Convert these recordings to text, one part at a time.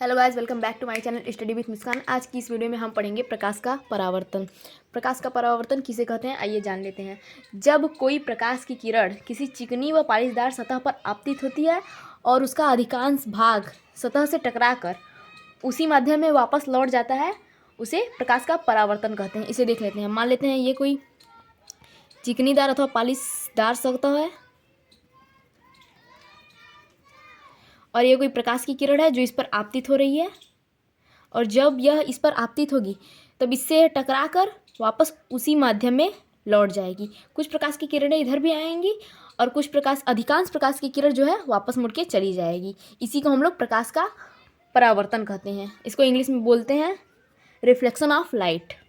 Hello guys, welcome back to my channel study with Muskan. आज की इस वीडियो में हम पढ़ेंगे प्रकाश का परावर्तन। प्रकाश का परावर्तन किसे कहते हैं, आइए जान लेते हैं। जब कोई प्रकाश की किरण किसी चिकनी व पालिशदार सतह पर आपतित होती है और उसका अधिकांश भाग सतह से टकराकर उसी माध्यम में वापस लौट जाता है, उसे प्रकाश का परावर्तन कहते हैं। इसे देख लेते हैं। मान लेते हैं ये कोई चिकनीदार अथवा पालिशदार सतह है और ये कोई प्रकाश की किरण है जो इस पर आपतित हो रही है, और जब यह इस पर आपतित होगी तब इससे टकरा कर वापस उसी माध्यम में लौट जाएगी। कुछ प्रकाश की किरणें इधर भी आएंगी और अधिकांश प्रकाश की किरण जो है वापस मुड़ के चली जाएगी। इसी को हम लोग प्रकाश का परावर्तन कहते हैं। इसको इंग्लिश में बोलते हैं रिफ्लेक्शन ऑफ लाइट।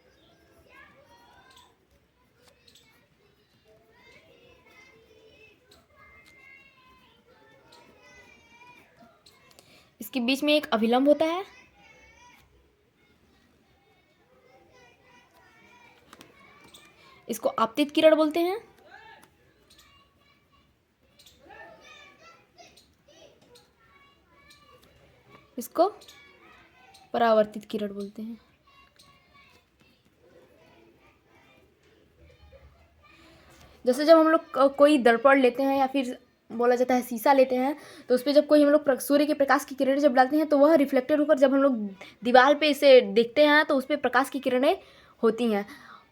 इसके बीच में एक अभिलंब होता है, इसको आपतित किरण बोलते हैं। इसको परावर्तित किरण बोलते हैं। जैसे जब हम लोग कोई दर्पण लेते हैं या फिर बोला जाता है शीशा लेते हैं, तो उस पर जब कोई हम लोग सूर्य के प्रकाश की किरणें जब डालते हैं तो वह रिफ्लेक्टेड होकर जब हम लोग दीवार पे इसे देखते हैं तो उस पर प्रकाश की किरणें होती हैं।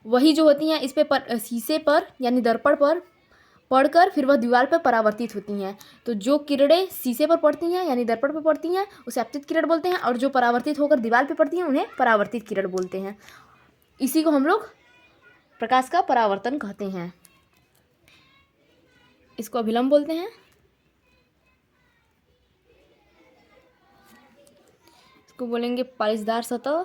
वही जो होती हैं इस पे शीशे पर यानी दर्पण पर पढ़कर फिर वह दीवार पर परावर्तित होती हैं। तो जो किरणें शीशे पर पड़ती हैं यानी दर्पण पर पड़ती हैं उसे आपतित किरण बोलते हैं, और जो परावर्तित होकर दीवार पर पड़ती हैं उन्हें परावर्तित किरण बोलते हैं। इसी को हम लोग प्रकाश का परावर्तन कहते हैं। इसको अभिलंब बोलते हैं। इसको बोलेंगे पालिशदार सतह।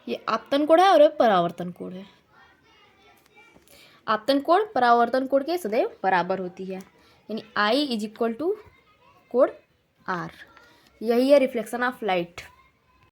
ये आपतन कोण है और ये परावर्तन कोण है। आपतन कोण परावर्तन कोण के सदैव बराबर होती है, यानी I = कोण R। यही है रिफ्लेक्शन ऑफ लाइट।